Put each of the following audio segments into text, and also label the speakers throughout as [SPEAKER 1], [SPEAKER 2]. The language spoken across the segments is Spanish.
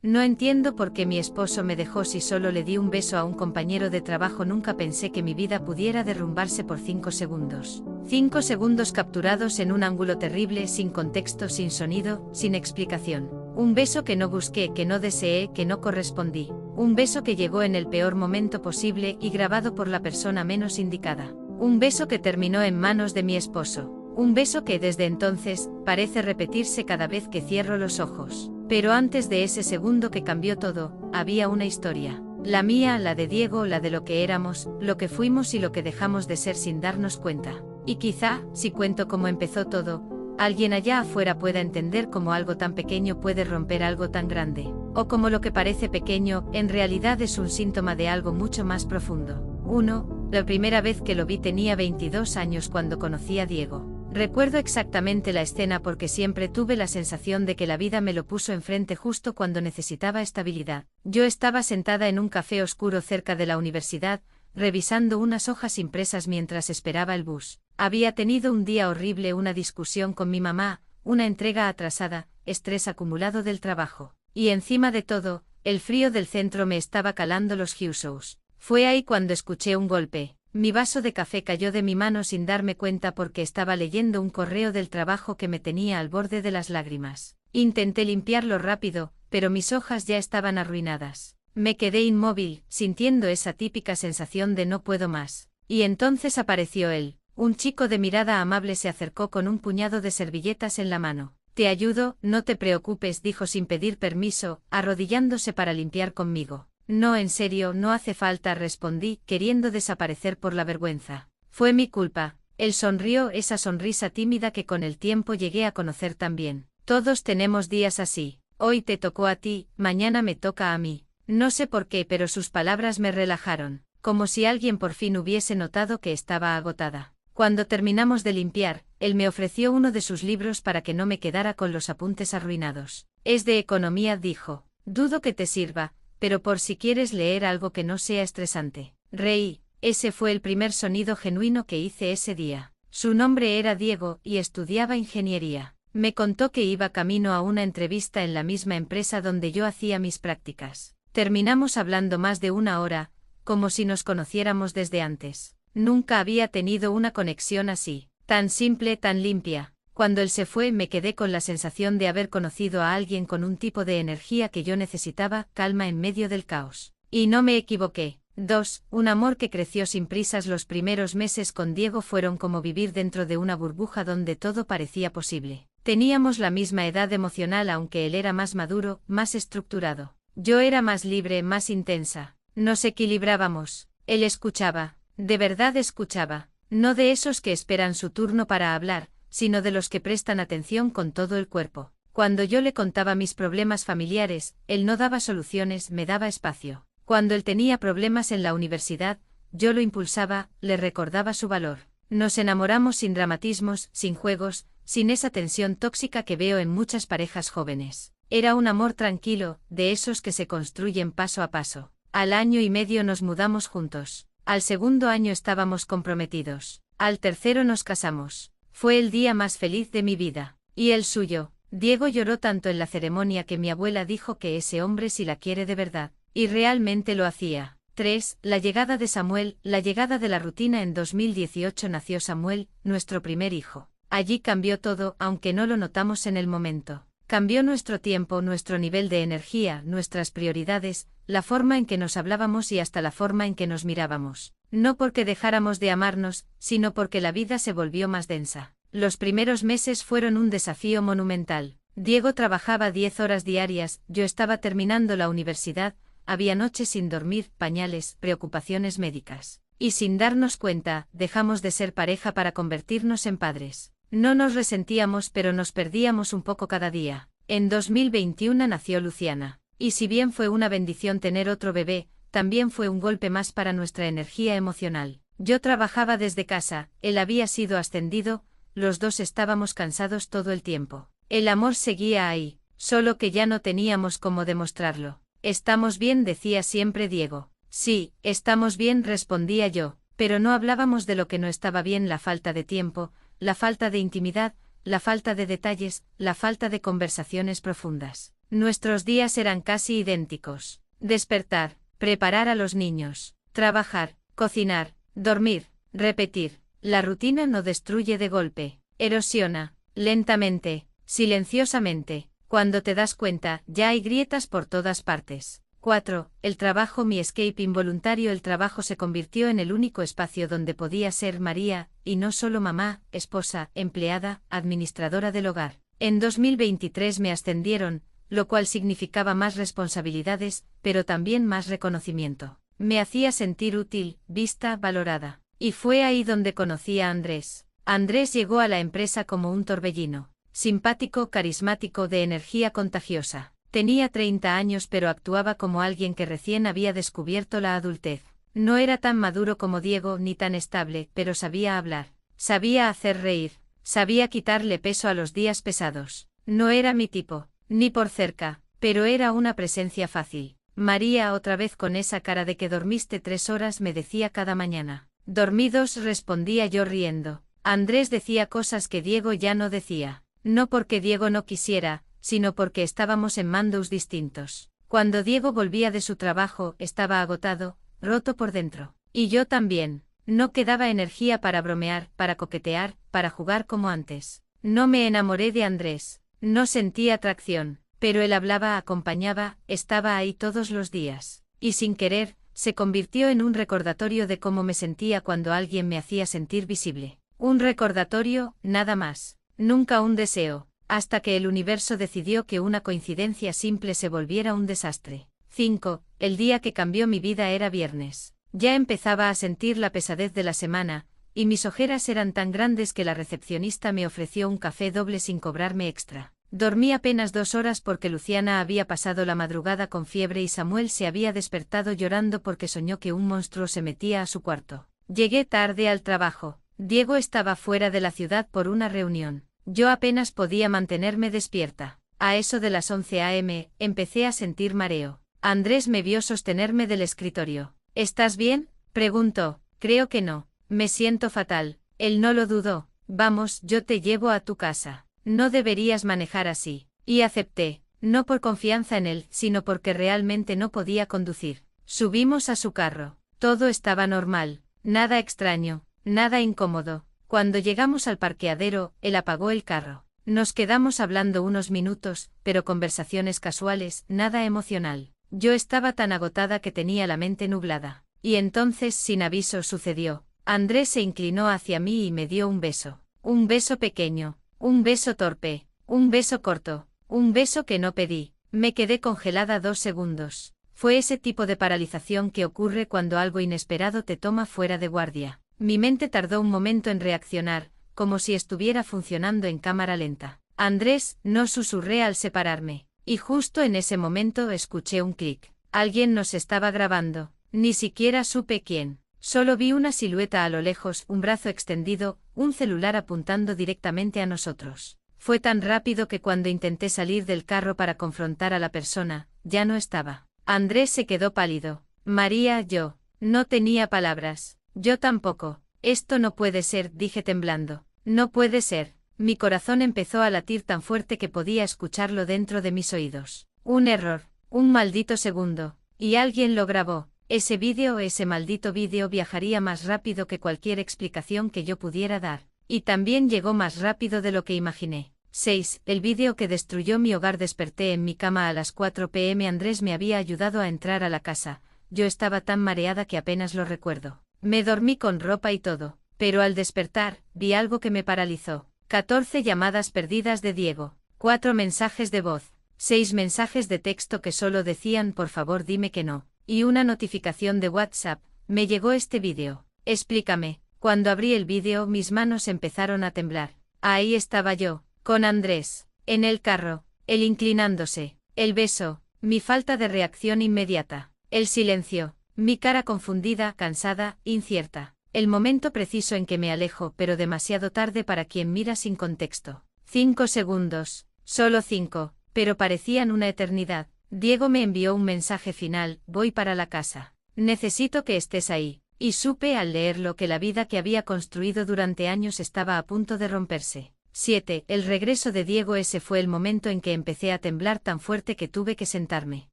[SPEAKER 1] No entiendo por qué mi esposo me dejó si solo le di un beso a un compañero de trabajo. Nunca pensé que mi vida pudiera derrumbarse por 5 segundos. 5 segundos capturados en un ángulo terrible, sin contexto, sin sonido, sin explicación. Un beso que no busqué, que no deseé, que no correspondí. Un beso que llegó en el peor momento posible y grabado por la persona menos indicada. Un beso que terminó en manos de mi esposo. Un beso que desde entonces parece repetirse cada vez que cierro los ojos. Pero antes de ese segundo que cambió todo, había una historia. La mía, la de Diego, la de lo que éramos, lo que fuimos y lo que dejamos de ser sin darnos cuenta. Y quizá, si cuento cómo empezó todo, alguien allá afuera pueda entender cómo algo tan pequeño puede romper algo tan grande. O cómo lo que parece pequeño, en realidad es un síntoma de algo mucho más profundo. 1. La primera vez que lo vi tenía 22 años cuando conocí a Diego. Recuerdo exactamente la escena porque siempre tuve la sensación de que la vida me lo puso enfrente justo cuando necesitaba estabilidad. Yo estaba sentada en un café oscuro cerca de la universidad, revisando unas hojas impresas mientras esperaba el bus. Había tenido un día horrible, una discusión con mi mamá, una entrega atrasada, estrés acumulado del trabajo. Y encima de todo, el frío del centro me estaba calando los huesos. Fue ahí cuando escuché un golpe. Mi vaso de café cayó de mi mano sin darme cuenta porque estaba leyendo un correo del trabajo que me tenía al borde de las lágrimas. Intenté limpiarlo rápido, pero mis hojas ya estaban arruinadas. Me quedé inmóvil, sintiendo esa típica sensación de no puedo más. Y entonces apareció él. Un chico de mirada amable se acercó con un puñado de servilletas en la mano. «Te ayudo, no te preocupes», dijo sin pedir permiso, arrodillándose para limpiar conmigo. «No, en serio, no hace falta», respondí, queriendo desaparecer por la vergüenza. «Fue mi culpa». Él sonrió, esa sonrisa tímida que con el tiempo llegué a conocer también. «Todos tenemos días así. Hoy te tocó a ti, mañana me toca a mí». No sé por qué, pero sus palabras me relajaron, como si alguien por fin hubiese notado que estaba agotada. Cuando terminamos de limpiar, él me ofreció uno de sus libros para que no me quedara con los apuntes arruinados. «Es de economía», dijo. «Dudo que te sirva, pero por si quieres leer algo que no sea estresante». Reí. Ese fue el primer sonido genuino que hice ese día. Su nombre era Diego y estudiaba ingeniería. Me contó que iba camino a una entrevista en la misma empresa donde yo hacía mis prácticas. Terminamos hablando más de 1 hora, como si nos conociéramos desde antes. Nunca había tenido una conexión así, tan simple, tan limpia. Cuando él se fue me quedé con la sensación de haber conocido a alguien con un tipo de energía que yo necesitaba, calma en medio del caos. Y no me equivoqué. 2. Un amor que creció sin prisas. Los primeros meses con Diego fueron como vivir dentro de una burbuja donde todo parecía posible. Teníamos la misma edad emocional, aunque él era más maduro, más estructurado. Yo era más libre, más intensa. Nos equilibrábamos. Él escuchaba. De verdad escuchaba. No de esos que esperan su turno para hablar, sino de los que prestan atención con todo el cuerpo. Cuando yo le contaba mis problemas familiares, él no daba soluciones, me daba espacio. Cuando él tenía problemas en la universidad, yo lo impulsaba, le recordaba su valor. Nos enamoramos sin dramatismos, sin juegos, sin esa tensión tóxica que veo en muchas parejas jóvenes. Era un amor tranquilo, de esos que se construyen paso a paso. Al año y medio nos mudamos juntos. Al segundo año estábamos comprometidos. Al tercero nos casamos. Fue el día más feliz de mi vida. ¿Y el suyo? Diego lloró tanto en la ceremonia que mi abuela dijo que ese hombre sí la quiere de verdad. Y realmente lo hacía. 3. La llegada de Samuel, la llegada de la rutina. En 2018 nació Samuel, nuestro primer hijo. Allí cambió todo, aunque no lo notamos en el momento. Cambió nuestro tiempo, nuestro nivel de energía, nuestras prioridades, la forma en que nos hablábamos y hasta la forma en que nos mirábamos. No porque dejáramos de amarnos, sino porque la vida se volvió más densa. Los primeros meses fueron un desafío monumental. Diego trabajaba 10 horas diarias, yo estaba terminando la universidad, había noches sin dormir, pañales, preocupaciones médicas. Y sin darnos cuenta, dejamos de ser pareja para convertirnos en padres. No nos resentíamos, pero nos perdíamos un poco cada día. En 2021 nació Luciana. Y si bien fue una bendición tener otro bebé, también fue un golpe más para nuestra energía emocional. Yo trabajaba desde casa, él había sido ascendido, los dos estábamos cansados todo el tiempo. El amor seguía ahí, solo que ya no teníamos cómo demostrarlo. «Estamos bien», decía siempre Diego. «Sí, estamos bien», respondía yo, pero no hablábamos de lo que no estaba bien: la falta de tiempo, la falta de intimidad, la falta de detalles, la falta de conversaciones profundas. Nuestros días eran casi idénticos. Despertar, preparar a los niños, trabajar, cocinar, dormir, repetir. La rutina no destruye de golpe, erosiona, lentamente, silenciosamente. Cuando te das cuenta, ya hay grietas por todas partes. 4. El trabajo, mi escape involuntario. El trabajo se convirtió en el único espacio donde podía ser María, y no solo mamá, esposa, empleada, administradora del hogar. En 2023 me ascendieron, lo cual significaba más responsabilidades, pero también más reconocimiento. Me hacía sentir útil, vista, valorada. Y fue ahí donde conocí a Andrés. Andrés llegó a la empresa como un torbellino. Simpático, carismático, de energía contagiosa. Tenía 30 años pero actuaba como alguien que recién había descubierto la adultez. No era tan maduro como Diego ni tan estable, pero sabía hablar. Sabía hacer reír. Sabía quitarle peso a los días pesados. No era mi tipo, ni por cerca, pero era una presencia fácil. María, otra vez con esa cara de que dormiste 3 horas, me decía cada mañana. Dormidos, respondía yo riendo. Andrés decía cosas que Diego ya no decía. No porque Diego no quisiera, sino porque estábamos en mandos distintos. Cuando Diego volvía de su trabajo, estaba agotado, roto por dentro. Y yo también. No quedaba energía para bromear, para coquetear, para jugar como antes. No me enamoré de Andrés. No sentí atracción. Pero él hablaba, acompañaba, estaba ahí todos los días. Y sin querer, se convirtió en un recordatorio de cómo me sentía cuando alguien me hacía sentir visible. Un recordatorio, nada más. Nunca un deseo. Hasta que el universo decidió que una coincidencia simple se volviera un desastre. 5. El día que cambió mi vida era viernes. Ya empezaba a sentir la pesadez de la semana, y mis ojeras eran tan grandes que la recepcionista me ofreció un café doble sin cobrarme extra. Dormí apenas 2 horas porque Luciana había pasado la madrugada con fiebre y Samuel se había despertado llorando porque soñó que un monstruo se metía a su cuarto. Llegué tarde al trabajo. Diego estaba fuera de la ciudad por una reunión. Yo apenas podía mantenerme despierta. A eso de las 11 a.m., empecé a sentir mareo. Andrés me vio sostenerme del escritorio. ¿Estás bien?, preguntó. Creo que no. Me siento fatal. Él no lo dudó. Vamos, yo te llevo a tu casa. No deberías manejar así. Y acepté, no por confianza en él, sino porque realmente no podía conducir. Subimos a su carro. Todo estaba normal. Nada extraño, nada incómodo. Cuando llegamos al parqueadero, él apagó el carro. Nos quedamos hablando unos minutos, pero conversaciones casuales, nada emocional. Yo estaba tan agotada que tenía la mente nublada. Y entonces, sin aviso, sucedió. Andrés se inclinó hacia mí y me dio un beso. Un beso pequeño, un beso torpe, un beso corto, un beso que no pedí. Me quedé congelada 2 segundos. Fue ese tipo de paralización que ocurre cuando algo inesperado te toma fuera de guardia. Mi mente tardó un momento en reaccionar, como si estuviera funcionando en cámara lenta. Andrés, no, susurré al separarme. Y justo en ese momento escuché un clic. Alguien nos estaba grabando. Ni siquiera supe quién. Solo vi una silueta a lo lejos, un brazo extendido, un celular apuntando directamente a nosotros. Fue tan rápido que cuando intenté salir del carro para confrontar a la persona, ya no estaba. Andrés se quedó pálido. María, yo. No tenía palabras. Yo tampoco. Esto no puede ser, dije temblando. No puede ser. Mi corazón empezó a latir tan fuerte que podía escucharlo dentro de mis oídos. Un error. Un maldito segundo. Y alguien lo grabó. Ese vídeo, ese maldito vídeo viajaría más rápido que cualquier explicación que yo pudiera dar. Y también llegó más rápido de lo que imaginé. 6. El vídeo que destruyó mi hogar. Desperté en mi cama a las 4 p.m. Andrés me había ayudado a entrar a la casa. Yo estaba tan mareada que apenas lo recuerdo. Me dormí con ropa y todo. Pero al despertar, vi algo que me paralizó. 14 llamadas perdidas de Diego. 4 mensajes de voz. 6 mensajes de texto que solo decían por favor dime que no. Y una notificación de WhatsApp. Me llegó este vídeo. Explícame. Cuando abrí el vídeo mis manos empezaron a temblar. Ahí estaba yo, con Andrés, en el carro, él inclinándose, el beso, mi falta de reacción inmediata, el silencio, mi cara confundida, cansada, incierta. El momento preciso en que me alejo, pero demasiado tarde para quien mira sin contexto. 5 segundos, solo 5, pero parecían una eternidad. Diego me envió un mensaje final, voy para la casa. Necesito que estés ahí. Y supe al leerlo que la vida que había construido durante años estaba a punto de romperse. 7. El regreso de Diego. Ese fue el momento en que empecé a temblar tan fuerte que tuve que sentarme.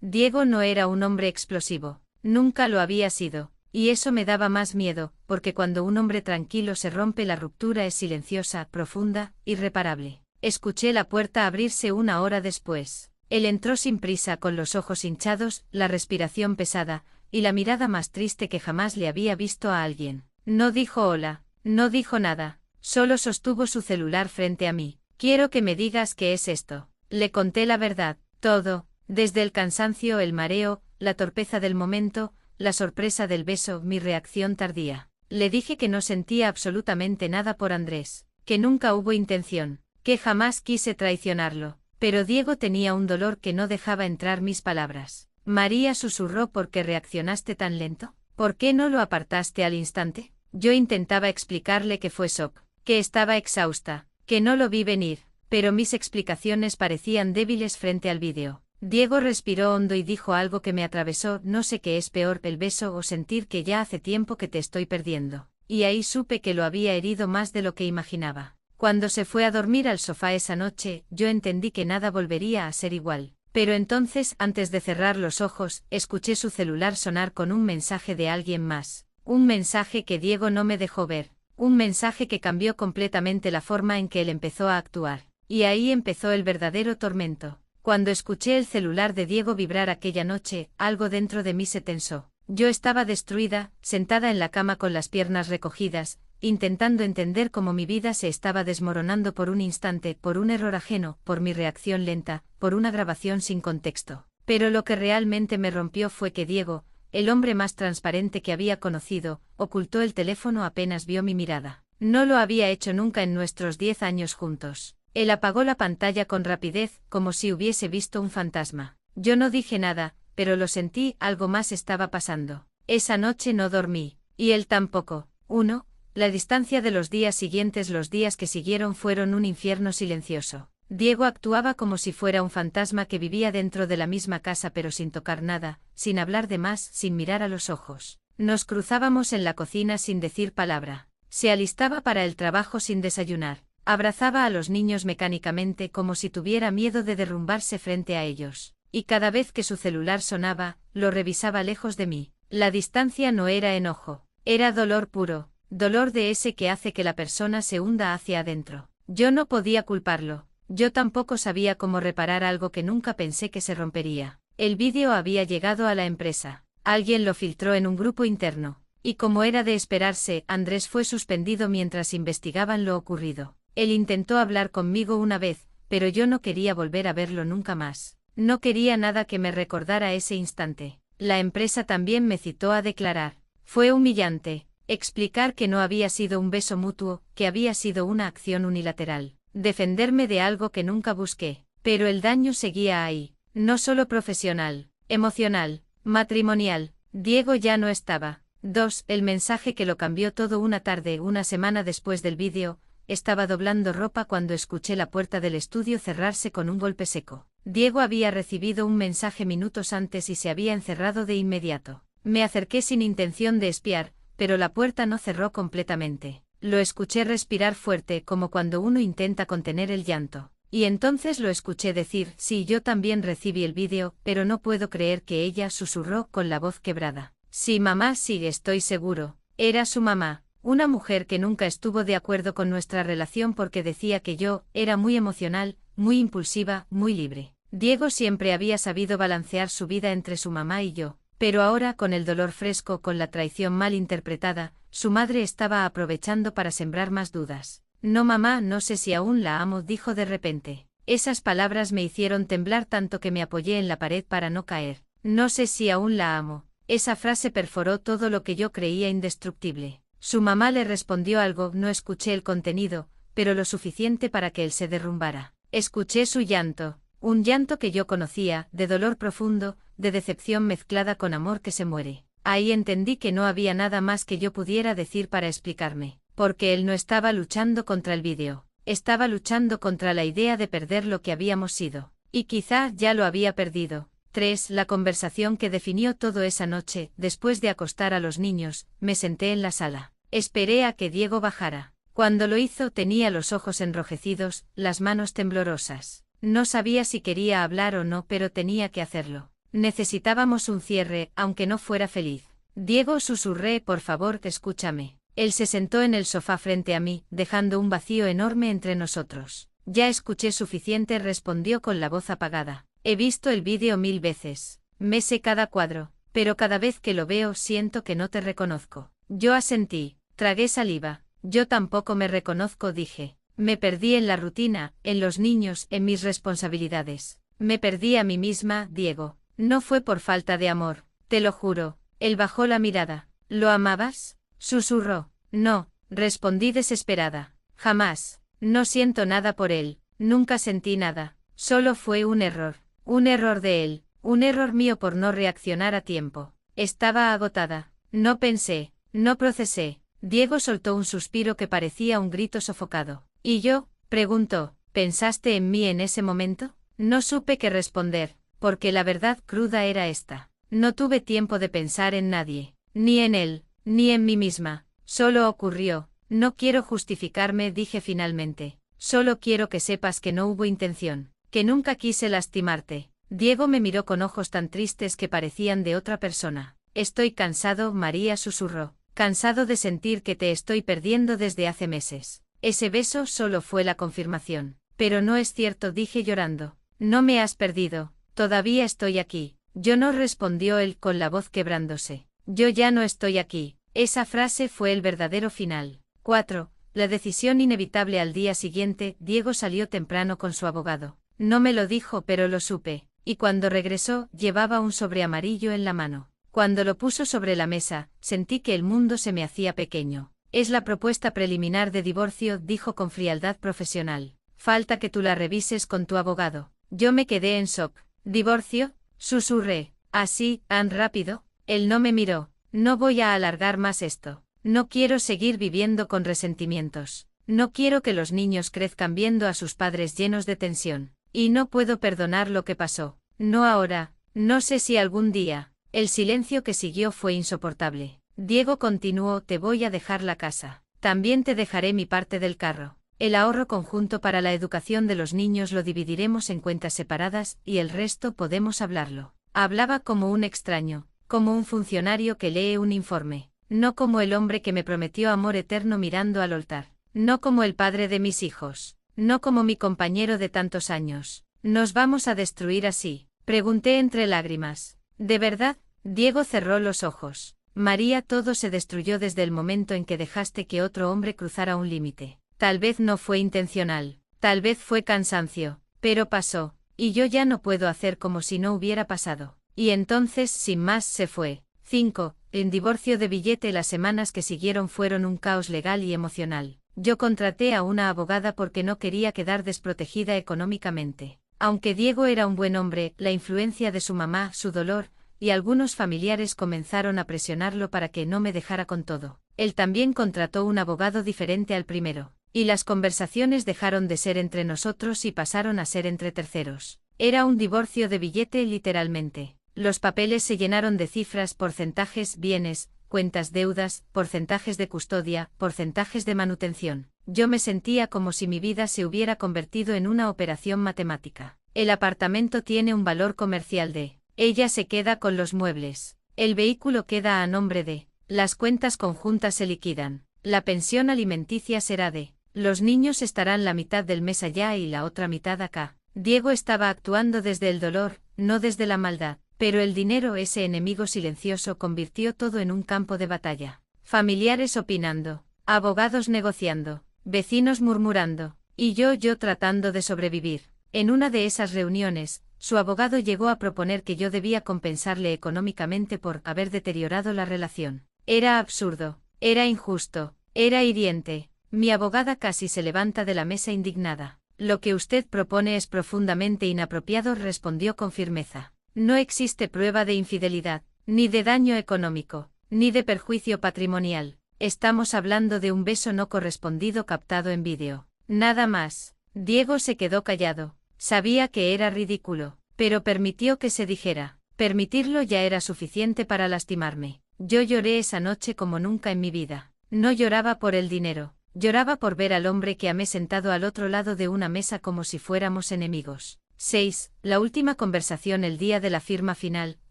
[SPEAKER 1] Diego no era un hombre explosivo. Nunca lo había sido. Y eso me daba más miedo, porque cuando un hombre tranquilo se rompe la ruptura es silenciosa, profunda, irreparable. Escuché la puerta abrirse una hora después. Él entró sin prisa con los ojos hinchados, la respiración pesada, y la mirada más triste que jamás le había visto a alguien. No dijo hola, no dijo nada, solo sostuvo su celular frente a mí. Quiero que me digas qué es esto. Le conté la verdad, todo, desde el cansancio, el mareo, la torpeza del momento, la sorpresa del beso, mi reacción tardía. Le dije que no sentía absolutamente nada por Andrés, que nunca hubo intención, que jamás quise traicionarlo, pero Diego tenía un dolor que no dejaba entrar mis palabras. María susurró: ¿por qué reaccionaste tan lento? ¿Por qué no lo apartaste al instante? Yo intentaba explicarle que fue shock, que estaba exhausta, que no lo vi venir, pero mis explicaciones parecían débiles frente al vídeo. Diego respiró hondo y dijo algo que me atravesó: no sé qué es peor, el beso o sentir que ya hace tiempo que te estoy perdiendo. Y ahí supe que lo había herido más de lo que imaginaba. Cuando se fue a dormir al sofá esa noche, yo entendí que nada volvería a ser igual. Pero entonces, antes de cerrar los ojos, escuché su celular sonar con un mensaje de alguien más. Un mensaje que Diego no me dejó ver. Un mensaje que cambió completamente la forma en que él empezó a actuar. Y ahí empezó el verdadero tormento. Cuando escuché el celular de Diego vibrar aquella noche, algo dentro de mí se tensó. Yo estaba destruida, sentada en la cama con las piernas recogidas, intentando entender cómo mi vida se estaba desmoronando por un instante, por un error ajeno, por mi reacción lenta, por una grabación sin contexto. Pero lo que realmente me rompió fue que Diego, el hombre más transparente que había conocido, ocultó el teléfono apenas vio mi mirada. No lo había hecho nunca en nuestros 10 años juntos. Él apagó la pantalla con rapidez, como si hubiese visto un fantasma. Yo no dije nada, pero lo sentí, algo más estaba pasando. Esa noche no dormí, y él tampoco. 1. La distancia de los días siguientes, los días que siguieron fueron un infierno silencioso. Diego actuaba como si fuera un fantasma que vivía dentro de la misma casa pero sin tocar nada, sin hablar de más, sin mirar a los ojos. Nos cruzábamos en la cocina sin decir palabra. Se alistaba para el trabajo sin desayunar. Abrazaba a los niños mecánicamente como si tuviera miedo de derrumbarse frente a ellos. Y cada vez que su celular sonaba, lo revisaba lejos de mí. La distancia no era enojo, era dolor puro, dolor de ese que hace que la persona se hunda hacia adentro. Yo no podía culparlo, yo tampoco sabía cómo reparar algo que nunca pensé que se rompería. El vídeo había llegado a la empresa. Alguien lo filtró en un grupo interno. Y como era de esperarse, Andrés fue suspendido mientras investigaban lo ocurrido. Él intentó hablar conmigo una vez, pero yo no quería volver a verlo nunca más. No quería nada que me recordara ese instante. La empresa también me citó a declarar. Fue humillante. Explicar que no había sido un beso mutuo, que había sido una acción unilateral. Defenderme de algo que nunca busqué. Pero el daño seguía ahí. No solo profesional, emocional, matrimonial. Diego ya no estaba. 2. El mensaje que lo cambió todo. Una tarde, una semana después del vídeo, estaba doblando ropa cuando escuché la puerta del estudio cerrarse con un golpe seco. Diego había recibido un mensaje minutos antes y se había encerrado de inmediato. Me acerqué sin intención de espiar, pero la puerta no cerró completamente. Lo escuché respirar fuerte como cuando uno intenta contener el llanto. Y entonces lo escuché decir: sí, yo también recibí el vídeo, pero no puedo creer que ella, susurró con la voz quebrada. Sí, mamá, sí, estoy seguro. Era su mamá. Una mujer que nunca estuvo de acuerdo con nuestra relación porque decía que yo era muy emocional, muy impulsiva, muy libre. Diego siempre había sabido balancear su vida entre su mamá y yo, pero ahora, con el dolor fresco, con la traición mal interpretada, su madre estaba aprovechando para sembrar más dudas. No, mamá, no sé si aún la amo, dijo de repente. Esas palabras me hicieron temblar tanto que me apoyé en la pared para no caer. No sé si aún la amo. Esa frase perforó todo lo que yo creía indestructible. Su mamá le respondió algo, no escuché el contenido, pero lo suficiente para que él se derrumbara. Escuché su llanto, un llanto que yo conocía, de dolor profundo, de decepción mezclada con amor que se muere. Ahí entendí que no había nada más que yo pudiera decir para explicarme, porque él no estaba luchando contra el vídeo, estaba luchando contra la idea de perder lo que habíamos sido. Y quizá ya lo había perdido. 3. La conversación que definió todo esa noche. Después de acostar a los niños, me senté en la sala. Esperé a que Diego bajara. Cuando lo hizo tenía los ojos enrojecidos, las manos temblorosas. No sabía si quería hablar o no, pero tenía que hacerlo. Necesitábamos un cierre, aunque no fuera feliz. Diego, susurré, por favor, escúchame. Él se sentó en el sofá frente a mí, dejando un vacío enorme entre nosotros. Ya escuché suficiente, respondió con la voz apagada. He visto el vídeo 1000 veces. Me sé cada cuadro, pero cada vez que lo veo siento que no te reconozco. Yo asentí, tragué saliva. Yo tampoco me reconozco, dije. Me perdí en la rutina, en los niños, en mis responsabilidades. Me perdí a mí misma, Diego. No fue por falta de amor, te lo juro. Él bajó la mirada. ¿Lo amabas? Susurró. No, respondí desesperada. Jamás. No siento nada por él. Nunca sentí nada. Solo fue un error. Un error de él. Un error mío por no reaccionar a tiempo. Estaba agotada. No pensé. No procesé. Diego soltó un suspiro que parecía un grito sofocado. ¿Y yo? Preguntó. ¿Pensaste en mí en ese momento? No supe qué responder, porque la verdad cruda era esta. No tuve tiempo de pensar en nadie. Ni en él, ni en mí misma. Solo ocurrió. No quiero justificarme, dije finalmente. Solo quiero que sepas que no hubo intención. Que nunca quise lastimarte. Diego me miró con ojos tan tristes que parecían de otra persona. Estoy cansado, María susurró. Cansado de sentir que te estoy perdiendo desde hace meses. Ese beso solo fue la confirmación. Pero no es cierto, dije llorando. No me has perdido. Todavía estoy aquí. Yo no, respondió él con la voz quebrándose. Yo ya no estoy aquí. Esa frase fue el verdadero final. 4. La decisión inevitable. Al día siguiente, Diego salió temprano con su abogado. No me lo dijo, pero lo supe. Y cuando regresó, llevaba un sobre amarillo en la mano. Cuando lo puso sobre la mesa, sentí que el mundo se me hacía pequeño. Es la propuesta preliminar de divorcio, dijo con frialdad profesional. Falta que tú la revises con tu abogado. Yo me quedé en shock. ¿Divorcio? Susurré. ¿Así, tan rápido? Él no me miró. No voy a alargar más esto. No quiero seguir viviendo con resentimientos. No quiero que los niños crezcan viendo a sus padres llenos de tensión. Y no puedo perdonar lo que pasó. No ahora. No sé si algún día. El silencio que siguió fue insoportable. Diego continuó, te voy a dejar la casa. También te dejaré mi parte del carro. El ahorro conjunto para la educación de los niños lo dividiremos en cuentas separadas y el resto podemos hablarlo. Hablaba como un extraño, como un funcionario que lee un informe, no como el hombre que me prometió amor eterno mirando al altar, no como el padre de mis hijos, no como mi compañero de tantos años. ¿Nos vamos a destruir así? Pregunté entre lágrimas. ¿De verdad? Diego cerró los ojos. María, todo se destruyó desde el momento en que dejaste que otro hombre cruzara un límite. Tal vez no fue intencional, tal vez fue cansancio, pero pasó, y yo ya no puedo hacer como si no hubiera pasado. Y entonces, sin más, se fue. 5. En divorcio de billete. Las semanas que siguieron fueron un caos legal y emocional. Yo contraté a una abogada porque no quería quedar desprotegida económicamente. Aunque Diego era un buen hombre, la influencia de su mamá, su dolor, y algunos familiares comenzaron a presionarlo para que no me dejara con todo. Él también contrató un abogado diferente al primero. Y las conversaciones dejaron de ser entre nosotros y pasaron a ser entre terceros. Era un divorcio de billete literalmente. Los papeles se llenaron de cifras, porcentajes, bienes, cuentas, deudas, porcentajes de custodia, porcentajes de manutención. Yo me sentía como si mi vida se hubiera convertido en una operación matemática. El apartamento tiene un valor comercial de. Ella se queda con los muebles. El vehículo queda a nombre de. Las cuentas conjuntas se liquidan. La pensión alimenticia será de. Los niños estarán la mitad del mes allá y la otra mitad acá. Diego estaba actuando desde el dolor, no desde la maldad, pero el dinero, ese enemigo silencioso, convirtió todo en un campo de batalla. Familiares opinando, abogados negociando, vecinos murmurando, y yo tratando de sobrevivir. En una de esas reuniones, su abogado llegó a proponer que yo debía compensarle económicamente por haber deteriorado la relación. Era absurdo, era injusto, era hiriente. Mi abogada casi se levanta de la mesa indignada. Lo que usted propone es profundamente inapropiado, respondió con firmeza. No existe prueba de infidelidad, ni de daño económico, ni de perjuicio patrimonial. Estamos hablando de un beso no correspondido captado en vídeo. Nada más. Diego se quedó callado. Sabía que era ridículo, pero permitió que se dijera. Permitirlo ya era suficiente para lastimarme. Yo lloré esa noche como nunca en mi vida. No lloraba por el dinero. Lloraba por ver al hombre que amé sentado al otro lado de una mesa como si fuéramos enemigos. 6. La última conversación el día de la firma final.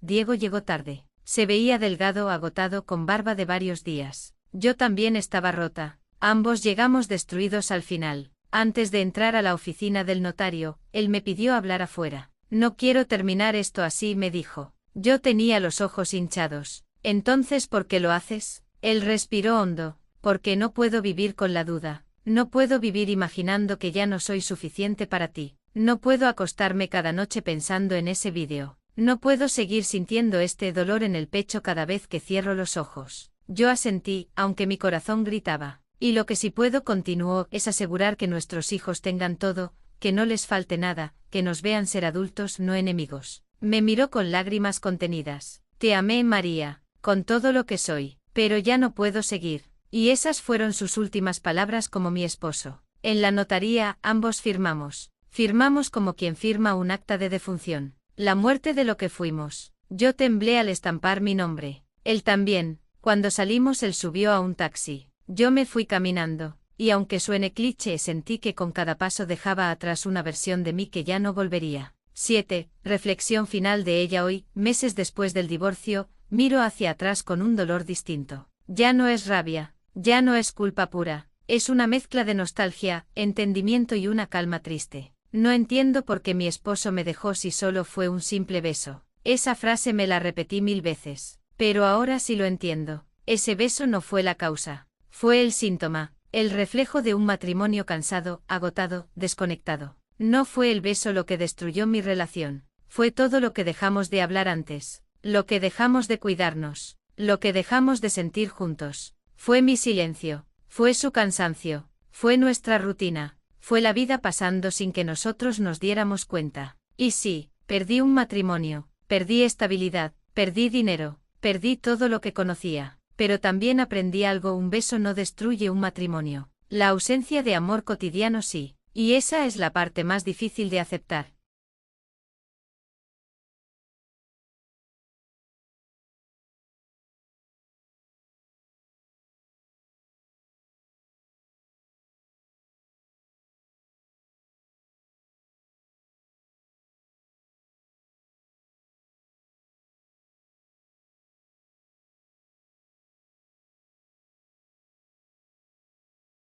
[SPEAKER 1] Diego llegó tarde. Se veía delgado, agotado, con barba de varios días. Yo también estaba rota. Ambos llegamos destruidos al final. Antes de entrar a la oficina del notario, él me pidió hablar afuera. No quiero terminar esto así, me dijo. Yo tenía los ojos hinchados. Entonces, ¿por qué lo haces? Él respiró hondo. Porque no puedo vivir con la duda. No puedo vivir imaginando que ya no soy suficiente para ti. No puedo acostarme cada noche pensando en ese vídeo. No puedo seguir sintiendo este dolor en el pecho cada vez que cierro los ojos. Yo asentí, aunque mi corazón gritaba. Y lo que sí puedo, continuó, es asegurar que nuestros hijos tengan todo, que no les falte nada, que nos vean ser adultos, no enemigos. Me miró con lágrimas contenidas. Te amé, María, con todo lo que soy, pero ya no puedo seguir. Y esas fueron sus últimas palabras como mi esposo. En la notaría, ambos firmamos. Firmamos como quien firma un acta de defunción. La muerte de lo que fuimos. Yo temblé al estampar mi nombre. Él también. Cuando salimos, él subió a un taxi. Yo me fui caminando. Y aunque suene cliché, sentí que con cada paso dejaba atrás una versión de mí que ya no volvería. 7. Reflexión final de ella hoy, meses después del divorcio, miro hacia atrás con un dolor distinto. Ya no es rabia. Ya no es culpa pura, es una mezcla de nostalgia, entendimiento y una calma triste. No entiendo por qué mi esposo me dejó si solo fue un simple beso. Esa frase me la repetí 1000 veces. Pero ahora sí lo entiendo. Ese beso no fue la causa. Fue el síntoma, el reflejo de un matrimonio cansado, agotado, desconectado. No fue el beso lo que destruyó mi relación. Fue todo lo que dejamos de hablar antes. Lo que dejamos de cuidarnos. Lo que dejamos de sentir juntos. Fue mi silencio, fue su cansancio, fue nuestra rutina, fue la vida pasando sin que nosotros nos diéramos cuenta. Y sí, perdí un matrimonio, perdí estabilidad, perdí dinero, perdí todo lo que conocía, pero también aprendí algo: un beso no destruye un matrimonio. La ausencia de amor cotidiano sí, y esa es la parte más difícil de aceptar.